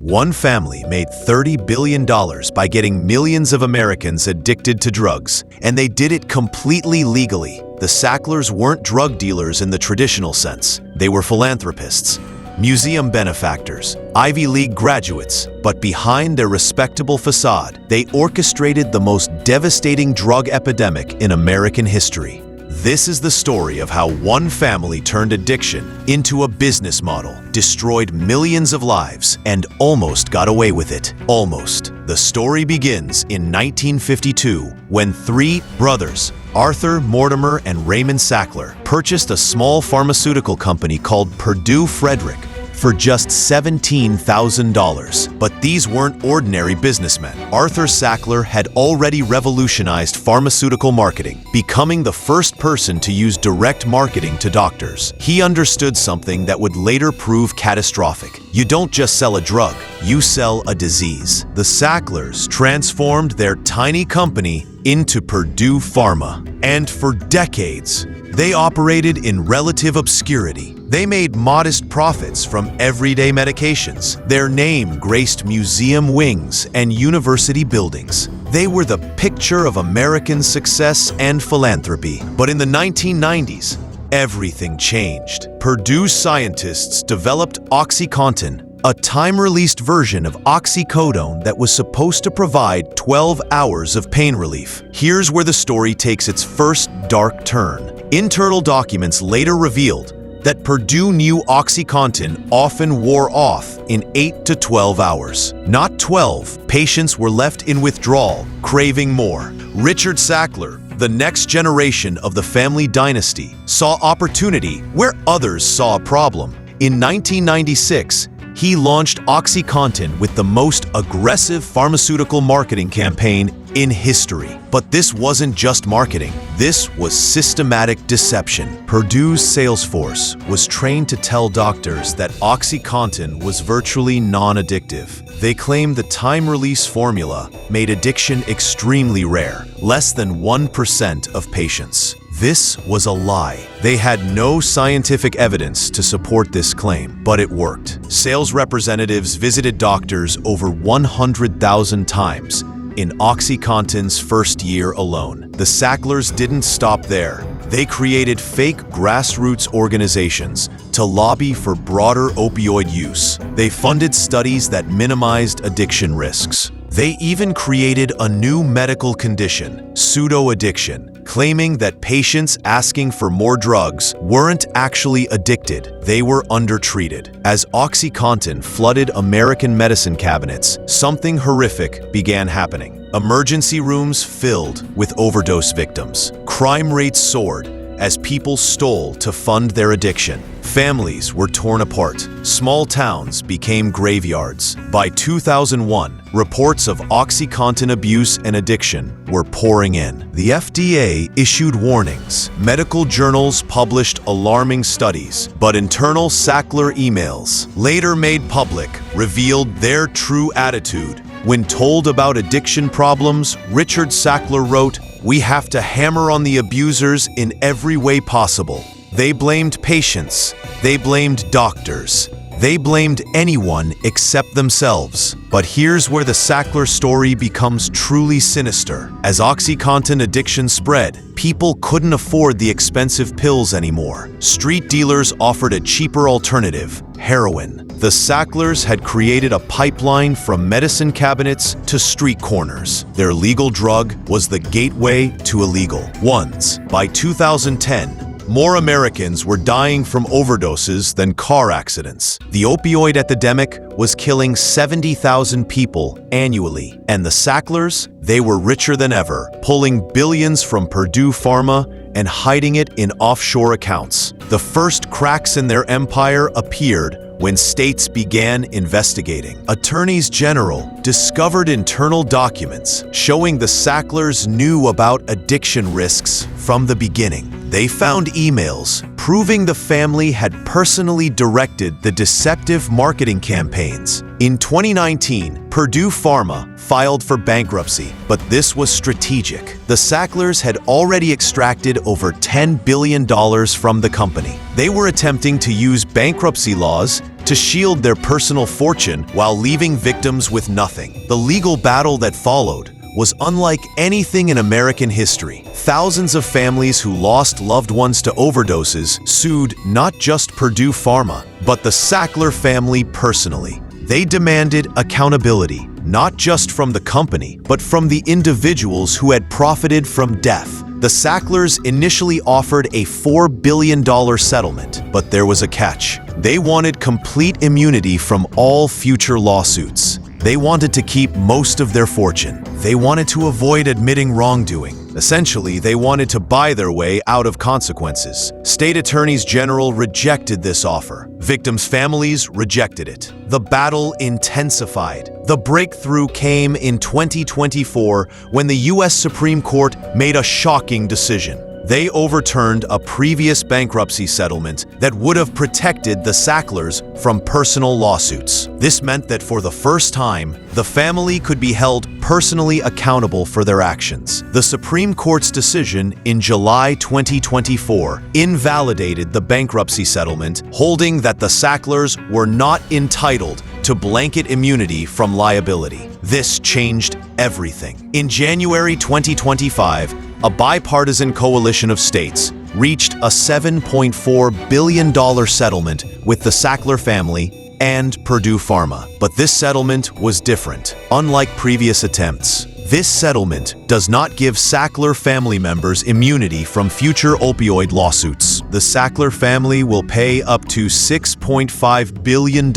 One family made $30 billion by getting millions of Americans addicted to drugs, and they did it completely legally. The Sacklers weren't drug dealers in the traditional sense. They were philanthropists, museum benefactors, Ivy League graduates, but behind their respectable facade, they orchestrated the most devastating drug epidemic in American history. This is the story of how one family turned addiction into a business model, destroyed millions of lives, and almost got away with it. Almost. The story begins in 1952 when three brothers, Arthur, Mortimer, and Raymond Sackler, purchased a small pharmaceutical company called Purdue Pharma for just $17,000. But these weren't ordinary businessmen. Arthur Sackler had already revolutionized pharmaceutical marketing, becoming the first person to use direct marketing to doctors. He understood something that would later prove catastrophic. You don't just sell a drug, you sell a disease. The Sacklers transformed their tiny company into Purdue Pharma. And for decades, they operated in relative obscurity. They made modest profits from everyday medications. Their name graced museum wings and university buildings. They were the picture of American success and philanthropy. But in the 1990s, everything changed. Purdue scientists developed OxyContin, a time-released version of oxycodone that was supposed to provide 12 hours of pain relief. Here's where the story takes its first dark turn. Internal documents later revealed that Purdue knew OxyContin often wore off in 8 to 12 hours. Not 12, patients were left in withdrawal, craving more. Richard Sackler, the next generation of the family dynasty, saw opportunity where others saw a problem. In 1996, he launched OxyContin with the most aggressive pharmaceutical marketing campaign in history. But this wasn't just marketing. This was systematic deception. Purdue's sales force was trained to tell doctors that OxyContin was virtually non-addictive. They claimed the time-release formula made addiction extremely rare, less than 1% of patients. This was a lie. They had no scientific evidence to support this claim, but it worked. Sales representatives visited doctors over 100,000 times in OxyContin's first year alone. The Sacklers didn't stop there. They created fake grassroots organizations to lobby for broader opioid use. They funded studies that minimized addiction risks. They even created a new medical condition, pseudo-addiction, claiming that patients asking for more drugs weren't actually addicted, they were undertreated. As OxyContin flooded American medicine cabinets, something horrific began happening. Emergency rooms filled with overdose victims. Crime rates soared as people stole to fund their addiction. Families were torn apart. Small towns became graveyards. By 2001, reports of OxyContin abuse and addiction were pouring in. The FDA issued warnings. Medical journals published alarming studies, but internal Sackler emails, later made public, revealed their true attitude. When told about addiction problems, Richard Sackler wrote, "We have to hammer on the abusers in every way possible." They blamed patients. They blamed doctors. They blamed anyone except themselves. But here's where the Sackler story becomes truly sinister. As OxyContin addiction spread, people couldn't afford the expensive pills anymore. Street dealers offered a cheaper alternative, heroin. The Sacklers had created a pipeline from medicine cabinets to street corners. Their legal drug was the gateway to illegal ones. By 2010, more Americans were dying from overdoses than car accidents. The opioid epidemic was killing 70,000 people annually. And the Sacklers, they were richer than ever, pulling billions from Purdue Pharma and hiding it in offshore accounts. The first cracks in their empire appeared when states began investigating. Attorneys general discovered internal documents showing the Sacklers knew about addiction risks from the beginning. They found emails proving the family had personally directed the deceptive marketing campaigns. In 2019, Purdue Pharma filed for bankruptcy, but this was strategic. The Sacklers had already extracted over $10 billion from the company. They were attempting to use bankruptcy laws to shield their personal fortune while leaving victims with nothing. The legal battle that followed was unlike anything in American history. Thousands of families who lost loved ones to overdoses sued not just Purdue Pharma, but the Sackler family personally. They demanded accountability, not just from the company, but from the individuals who had profited from death. The Sacklers initially offered a $4 billion settlement, but there was a catch. They wanted complete immunity from all future lawsuits. They wanted to keep most of their fortune. They wanted to avoid admitting wrongdoing. Essentially, they wanted to buy their way out of consequences. State attorneys general rejected this offer. Victims' families rejected it. The battle intensified. The breakthrough came in 2024 when the U.S. Supreme Court made a shocking decision. They overturned a previous bankruptcy settlement that would have protected the Sacklers from personal lawsuits. This meant that for the first time, the family could be held personally accountable for their actions. The Supreme Court's decision in July 2024 invalidated the bankruptcy settlement, holding that the Sacklers were not entitled to blanket immunity from liability. This changed everything. In January 2025, a bipartisan coalition of states reached a $7.4 billion settlement with the Sackler family and Purdue Pharma. But this settlement was different. Unlike previous attempts, this settlement does not give Sackler family members immunity from future opioid lawsuits. The Sackler family will pay up to $6.5 billion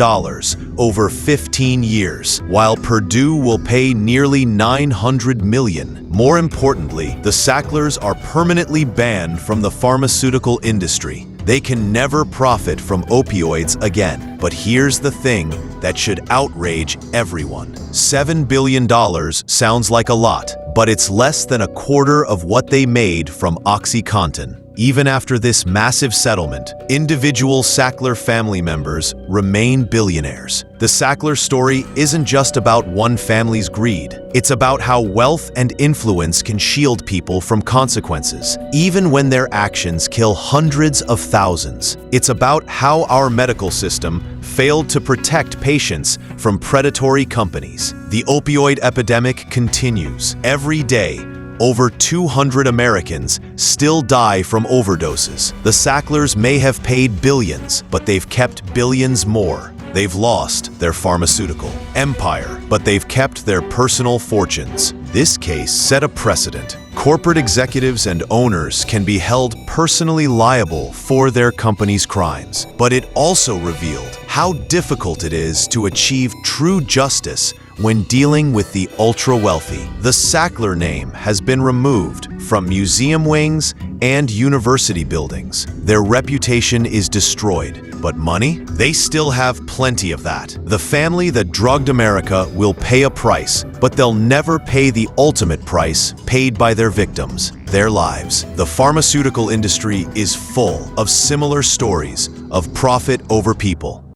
over 15 years, while Purdue will pay nearly $900 million. More importantly, the Sacklers are permanently banned from the pharmaceutical industry. They can never profit from opioids again. But here's the thing that should outrage everyone. $7 billion sounds like a lot, but it's less than a quarter of what they made from OxyContin. Even after this massive settlement, individual Sackler family members remain billionaires. The Sackler story isn't just about one family's greed. It's about how wealth and influence can shield people from consequences, even when their actions kill hundreds of thousands. It's about how our medical system failed to protect patients from predatory companies. The opioid epidemic continues. Every day, over 200 Americans still die from overdoses. The Sacklers may have paid billions, but they've kept billions more. They've lost their pharmaceutical empire, but they've kept their personal fortunes. This case set a precedent. Corporate executives and owners can be held personally liable for their company's crimes, but it also revealed how difficult it is to achieve true justice when dealing with the ultra-wealthy. The Sackler name has been removed from museum wings and university buildings. Their reputation is destroyed, but money? They still have plenty of that. The family that drugged America will pay a price, but they'll never pay the ultimate price paid by their victims, their lives. The pharmaceutical industry is full of similar stories of profit over people.